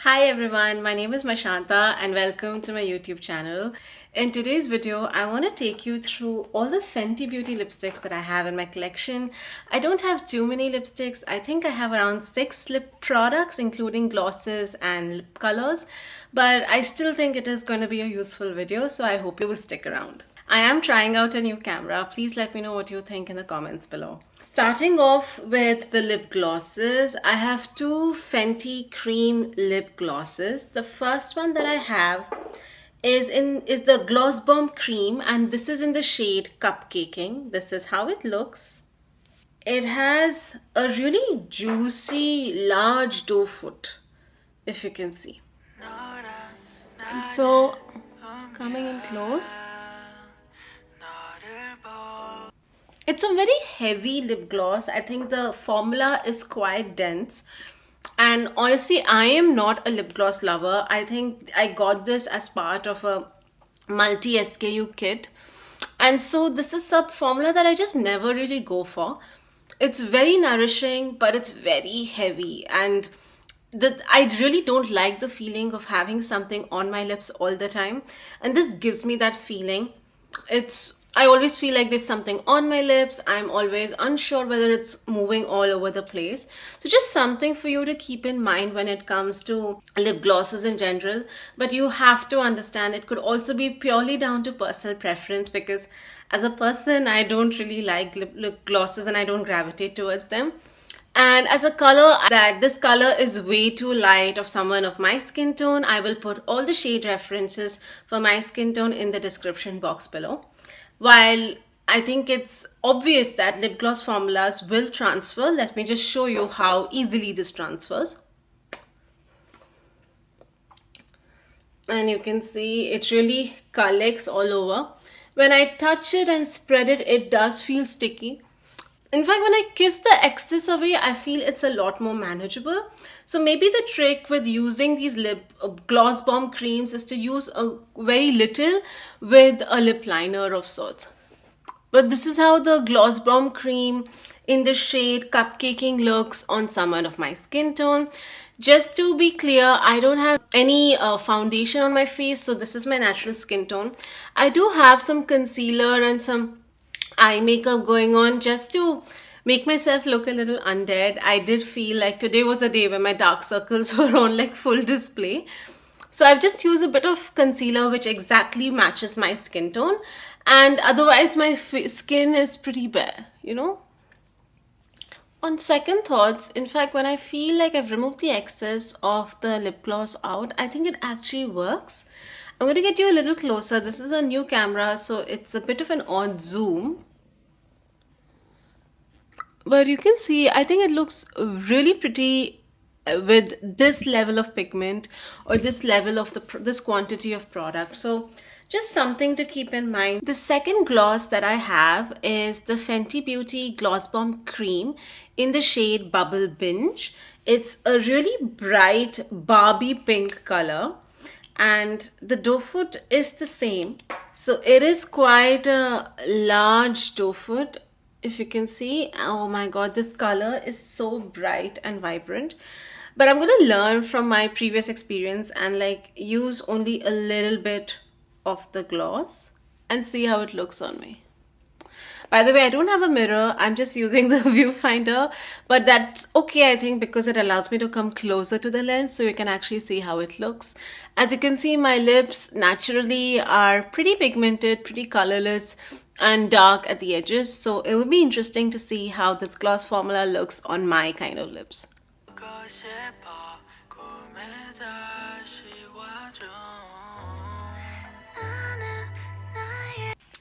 Hi everyone, my name is Mashanta and welcome to my YouTube channel. In today's video, I want to take you through all the Fenty Beauty lipsticks that I have in my collection. I don't have too many lipsticks. I think I have around 6 lip products including glosses and lip colors, but I still think it is going to be a useful video, so I hope you will stick around. I am trying out a new camera. Please let me know what you think in the comments below. Starting off with the lip glosses, I have two Fenty cream lip glosses. The first one that I have is the Gloss Bomb cream, and this is in the shade Cupcakin. This is how it looks. It has a really juicy, large doe foot, if you can see. And so, coming in close. It's a very heavy lip gloss. I think the formula is quite dense. And honestly, I am not a lip gloss lover. I think I got this as part of a multi-SKU kit. And so this is a formula that I just never really go for. It's very nourishing, but it's very heavy. And I really don't like the feeling of having something on my lips all the time. And this gives me that feeling. I always feel like there's something on my lips. I'm always unsure whether it's moving all over the place. So just something for you to keep in mind when it comes to lip glosses in general. But you have to understand it could also be purely down to personal preference, because as a person, I don't really like lip glosses and I don't gravitate towards them. And as a color, this color is way too light of someone of my skin tone. I will put all the shade references for my skin tone in the description box below. While I think it's obvious that lip gloss formulas will transfer, let me just show you how easily this transfers. And you can see it really collects all over. When I touch it and spread it, it does feel sticky. In fact, when I kiss the excess away, I feel it's a lot more manageable. So maybe the trick with using these lip gloss bomb creams is to use a very little with a lip liner of sorts. But this is how the gloss bomb cream in the shade Cupcakin looks on someone of my skin tone. Just to be clear, I don't have any foundation on my face, so this is my natural skin tone. I do have some concealer and some eye makeup going on just to make myself look a little undead. I did feel like today was a day where my dark circles were on like full display. So I've just used a bit of concealer which exactly matches my skin tone, and otherwise my skin is pretty bare, you know. On second thoughts, in fact, when I feel like I've removed the excess of the lip gloss out, I think it actually works. I'm going to get you a little closer. This is a new camera, so it's a bit of an odd zoom. But you can see, I think it looks really pretty with this level of pigment or this level of this quantity of product. So just something to keep in mind. The second gloss that I have is the Fenty Beauty Gloss Bomb Cream in the shade Bubble Binge. It's a really bright Barbie pink color. And the doe foot is the same, so it is quite a large doe foot, if you can see. Oh my god, this color is so bright and vibrant. But I'm going to learn from my previous experience and like use only a little bit of the gloss and see how it looks on me. By the way, I don't have a mirror. I'm just using the viewfinder, but that's okay, I think, because it allows me to come closer to the lens so you can actually see how it looks. As you can see, my lips naturally are pretty pigmented, pretty colorless and dark at the edges. So it would be interesting to see how this gloss formula looks on my kind of lips.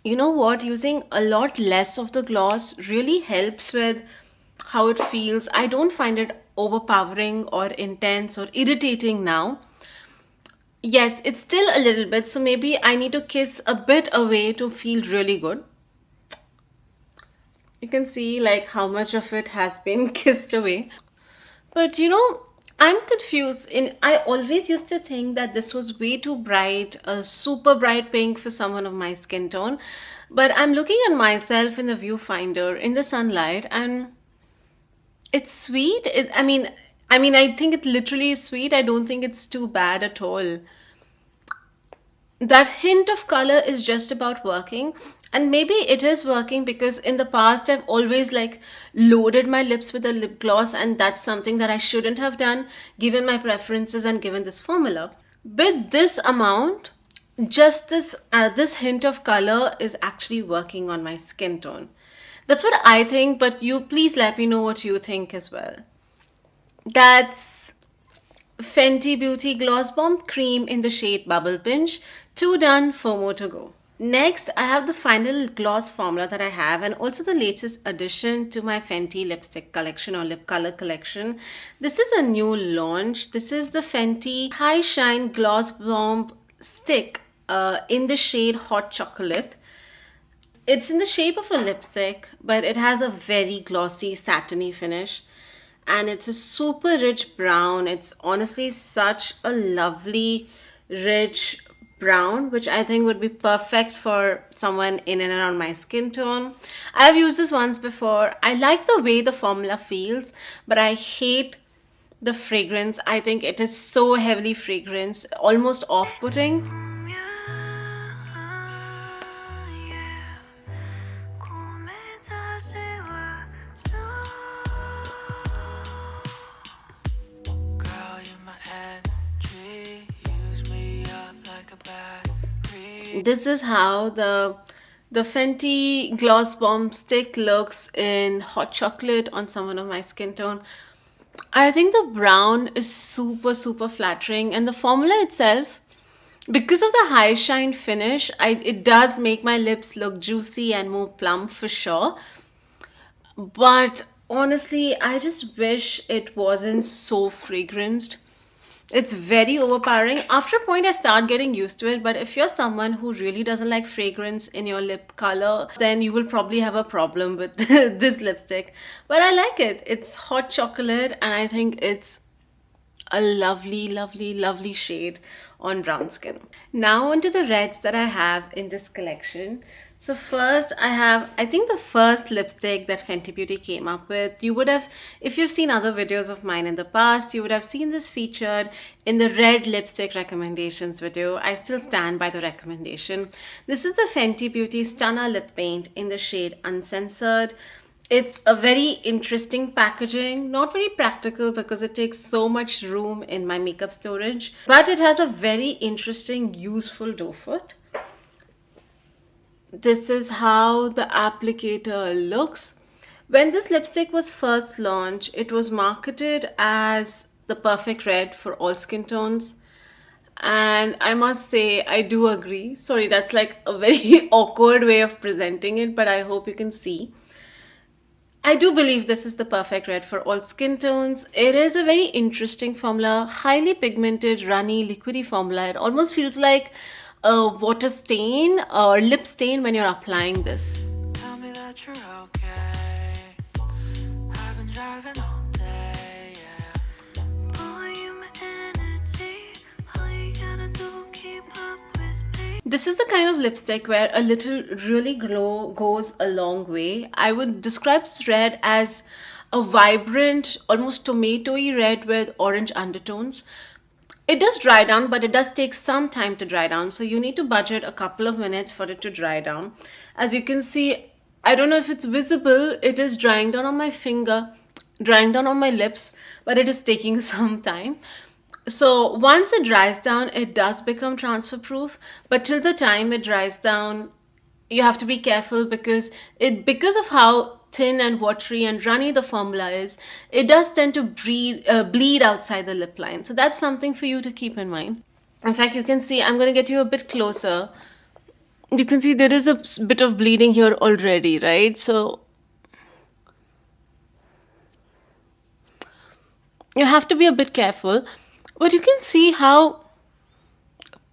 You know what, using a lot less of the gloss really helps with how it feels. I don't find it overpowering or intense or irritating now. Yes, it's still a little bit, so maybe I need to kiss a bit away to feel really good. You can see like how much of it has been kissed away. But you know, I'm confused. I always used to think that this was way too bright, a super bright pink for someone of my skin tone. But I'm looking at myself in the viewfinder in the sunlight and it's sweet. I mean, I mean, I think it literally is sweet. I don't think it's too bad at all. That hint of color is just about working, and maybe it is working because in the past I've always like loaded my lips with a lip gloss, and that's something that I shouldn't have done given my preferences and given this formula. With this amount, just this hint of color is actually working on my skin tone. That's what I think, but you please let me know what you think as well. That's Fenty Beauty Gloss Bomb Cream in the shade Bubble Binge. 2 done, 4 more to go. Next, I have the final gloss formula that I have, and also the latest addition to my Fenty lipstick collection or lip color collection. This is a new launch. This is the Fenty High Shine Gloss Bomb Stick in the shade Hot Chocolate. It's in the shape of a lipstick, but it has a very glossy, satiny finish. And it's a super rich brown. It's honestly such a lovely, rich brown, which I think would be perfect for someone in and around my skin tone. I have used this once before. I like the way the formula feels, but I hate the fragrance. I think it is so heavily fragranced, almost off-putting. This is how the Fenty Gloss Bomb Stick looks in Hot Chocolate on someone of my skin tone. I think the brown is super, super flattering, and the formula itself, because of the high shine finish, it does make my lips look juicy and more plump for sure. But honestly, I just wish it wasn't so fragranced. It's very overpowering. After a point, I start getting used to it. But if you're someone who really doesn't like fragrance in your lip color, then you will probably have a problem with this lipstick. But I like it. It's hot chocolate, and I think it's a lovely, lovely, lovely shade on brown skin. Now onto the reds that I have in this collection. So first I have, I think the first lipstick that Fenty Beauty came up with. You would have, if you've seen other videos of mine in the past, you would have seen this featured in the red lipstick recommendations video. I still stand by the recommendation. This is the Fenty Beauty Stunna Lip Paint in the shade Uncensored. It's a very interesting packaging, not very practical because it takes so much room in my makeup storage, but it has a very interesting, useful doe foot. This is how the applicator looks. When this lipstick was first launched, it was marketed as the perfect red for all skin tones. And I must say, I do agree. Sorry, that's like a very awkward way of presenting it, but I hope you can see. I do believe this is the perfect red for all skin tones. It is a very interesting formula, highly pigmented, runny, liquidy formula. It almost feels like a water stain or lip stain when you're applying this. Tell me that you're okay. I've been driving all day, yeah. Boy, you my energy. All you gotta do, keep up with me. This is the kind of lipstick where a little really glow goes a long way. I would describe this red as a vibrant, almost tomatoey red with orange undertones. It does dry down, but it does take some time to dry down. So you need to budget a couple of minutes for it to dry down. As you can see, I don't know if it's visible. It is drying down on my finger, drying down on my lips, but it is taking some time. So once it dries down, it does become transfer proof. But till the time it dries down, you have to be careful because of how thin and watery and runny the formula is, it does tend to bleed outside the lip line. So that's something for you to keep in mind. In fact, you can see, I'm going to get you a bit closer. You can see there is a bit of bleeding here already, right? So you have to be a bit careful. But you can see how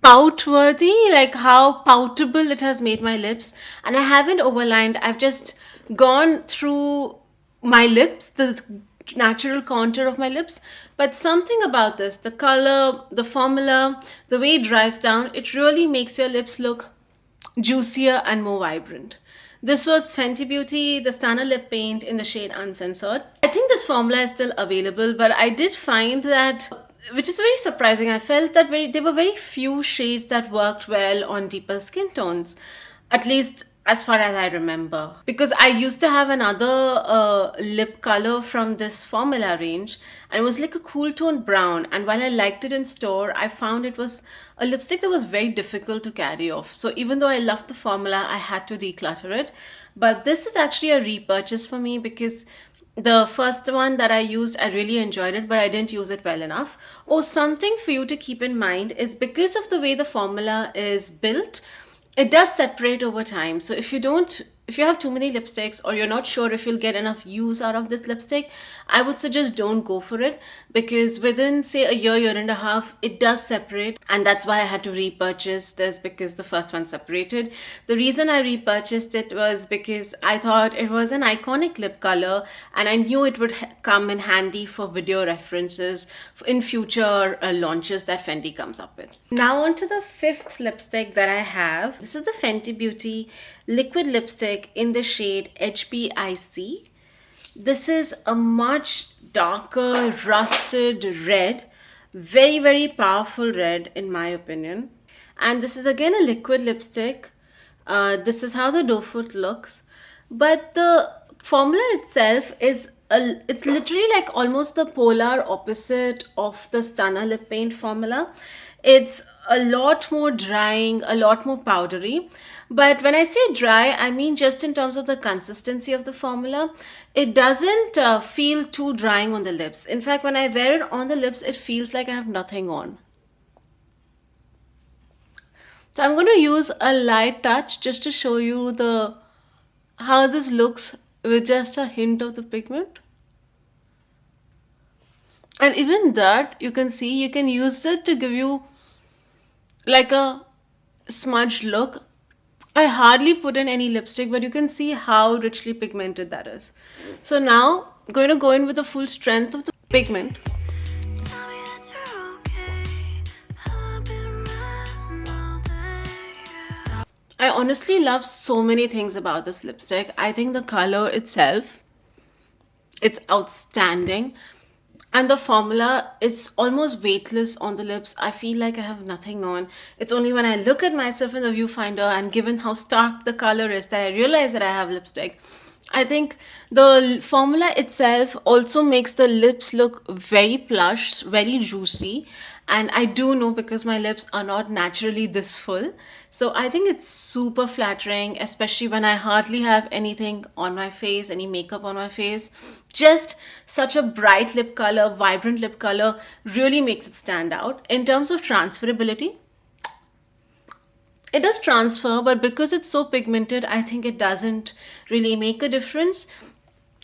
pout-worthy, like how poutable it has made my lips. And I haven't overlined, I've just gone through my lips, the natural contour of my lips. But something about this, the color, the formula, the way it dries down, it really makes your lips look juicier and more vibrant. This was Fenty Beauty, the Stunna Lip Paint in the shade Uncensored. I think this formula is still available, but I did find that, which is very surprising, I felt that there were very few shades that worked well on deeper skin tones. At least as far as I remember. Because I used to have another lip color from this formula range, and it was like a cool tone brown, and while I liked it in store, I found it was a lipstick that was very difficult to carry off. So even though I loved the formula, I had to declutter it. But this is actually a repurchase for me because the first one that I used, I really enjoyed it, but I didn't use it well enough. Oh, something for you to keep in mind is because of the way the formula is built, it does separate over time. So if you have too many lipsticks, or you're not sure if you'll get enough use out of this lipstick, I would suggest don't go for it, because within say a year and a half, it does separate. And that's why I had to repurchase this, because the first one separated. The reason I repurchased it was because I thought it was an iconic lip color, and I knew it would come in handy for video references in future launches that Fenty comes up with. Now on to the fifth lipstick that I have. This is the Fenty Beauty liquid lipstick in the shade H.B.I.C. This is a much darker rusted red, very powerful red in my opinion. And this is again a liquid lipstick. This is how the doe foot looks, but the formula itself is it's literally like almost the polar opposite of the Stunna lip paint formula. It's a lot more drying, a lot more powdery. But when I say dry, I mean just in terms of the consistency of the formula. It doesn't feel too drying on the lips. In fact, when I wear it on the lips, it feels like I have nothing on. So I'm going to use a light touch just to show you how this looks with just a hint of the pigment. And even that, you can see, you can use it to give you like a smudged look. I hardly put in any lipstick, but you can see how richly pigmented that is. So now I'm going to go in with the full strength of the pigment. I honestly love so many things about this lipstick. I think the color itself, it's outstanding. And the formula is almost weightless on the lips. I feel like I have nothing on. It's only when I look at myself in the viewfinder, and given how stark the color is, that I realize that I have lipstick. I think the formula itself also makes the lips look very plush, very juicy. And I do know, because my lips are not naturally this full. So I think it's super flattering, especially when I hardly have anything on my face, any makeup on my face. Just such a bright lip color, vibrant lip color really makes it stand out. In terms of transferability, it does transfer, but because it's so pigmented, I think it doesn't really make a difference.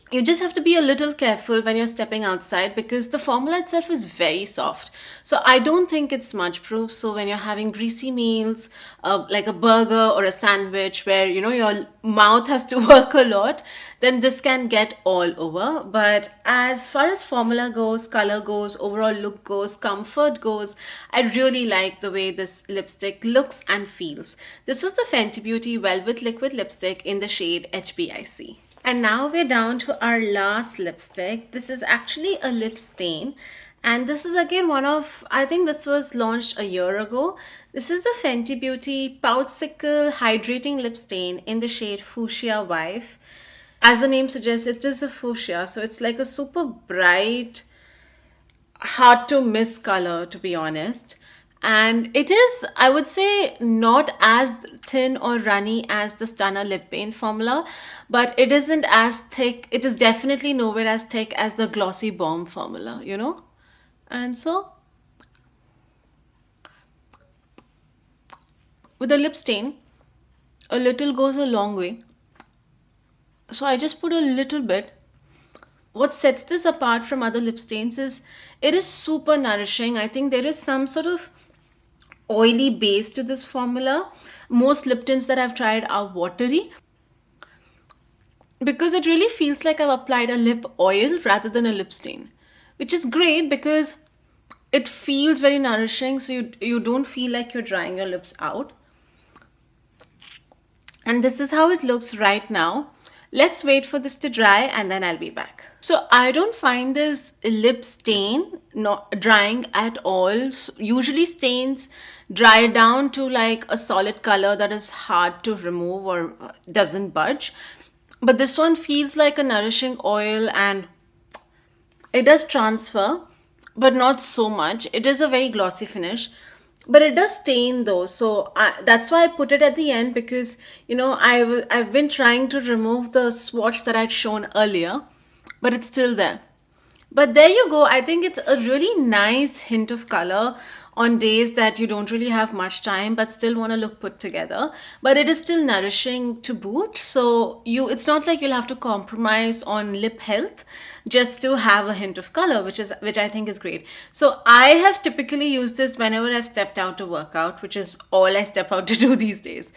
You just have to be a little careful when you're stepping outside, because the formula itself is very soft. So I don't think it's smudge proof. So when you're having greasy meals, like a burger or a sandwich where, you know, your mouth has to work a lot, then this can get all over. But as far as formula goes, color goes, overall look goes, comfort goes, I really like the way this lipstick looks and feels. This was the Fenty Beauty Velvet Liquid Lipstick in the shade H.B.I.C. And now we're down to our last lipstick. This is actually a lip stain. And this is again one of, I think this was launched a year ago. This is the Fenty Beauty Poutsicle Hydrating Lip Stain in the shade Fuchsia Wife. As the name suggests, it is a fuchsia. So it's like a super bright, hard to miss color, to be honest. And it is, I would say, not as thin or runny as the Stunna lip paint formula, but it isn't as thick. It is definitely nowhere as thick as the glossy Balm formula, you know. And so with the lip stain, a little goes a long way. So I just put a little bit. What sets this apart from other lip stains is it is super nourishing. I think there is some sort of oily base to this formula. Most lip tints that I've tried are watery, because it really feels like I've applied a lip oil rather than a lip stain, which is great because it feels very nourishing, so you don't feel like you're drying your lips out. And this is how it looks right now. Let's wait for this to dry and then I'll be back. So I don't find this lip stain not drying at all. Usually stains dry down to like a solid color that is hard to remove or doesn't budge. But this one feels like a nourishing oil, and it does transfer, but not so much. It is a very glossy finish, but it does stain though. So that's why I put it at the end, because you know I've been trying to remove the swatch that I'd shown earlier, but it's still there. But there you go. I think it's a really nice hint of color on days that you don't really have much time but still want to look put together. But it is still nourishing to boot. So it's not like you'll have to compromise on lip health just to have a hint of color, which I think is great. So I have typically used this whenever I've stepped out to work out, which is all I step out to do these days.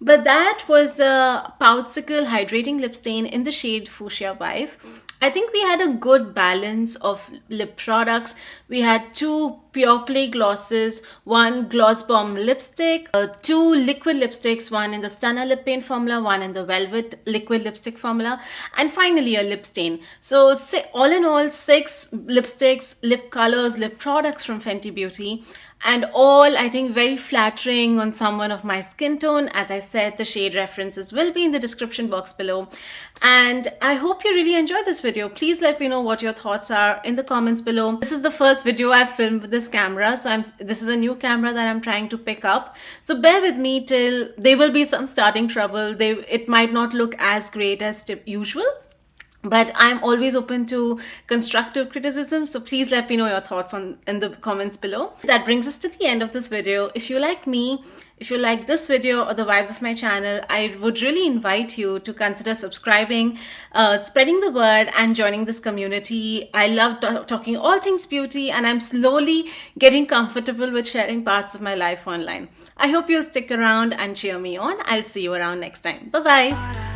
But that was the Poutsicle Hydrating Lip Stain in the shade Fuchsia Vibe. I think we had a good balance of lip products. We had 2 Pure Play glosses, 1 Gloss Bomb lipstick, 2 liquid lipsticks, 1 in the Stunna lip paint formula, 1 in the Velvet liquid lipstick formula, and finally a lip stain. So all in all, 6 lipsticks, lip colors, lip products from Fenty Beauty. And all, I think, very flattering on someone of my skin tone. As I said, the shade references will be in the description box below. And I hope you really enjoyed this video. Please let me know what your thoughts are in the comments below. This is the first video I've filmed with this camera. So this is a new camera that I'm trying to pick up. So bear with me till there will be some starting trouble. It might not look as great as usual. But I'm always open to constructive criticism, so please let me know your thoughts in the comments below. That brings us to the end of this video. If you like me, if you like this video or the vibes of my channel, I would really invite you to consider subscribing, spreading the word, and joining this community. I love talking all things beauty, and I'm slowly getting comfortable with sharing parts of my life online. I hope you'll stick around and cheer me on. I'll see you around next time. Bye-bye.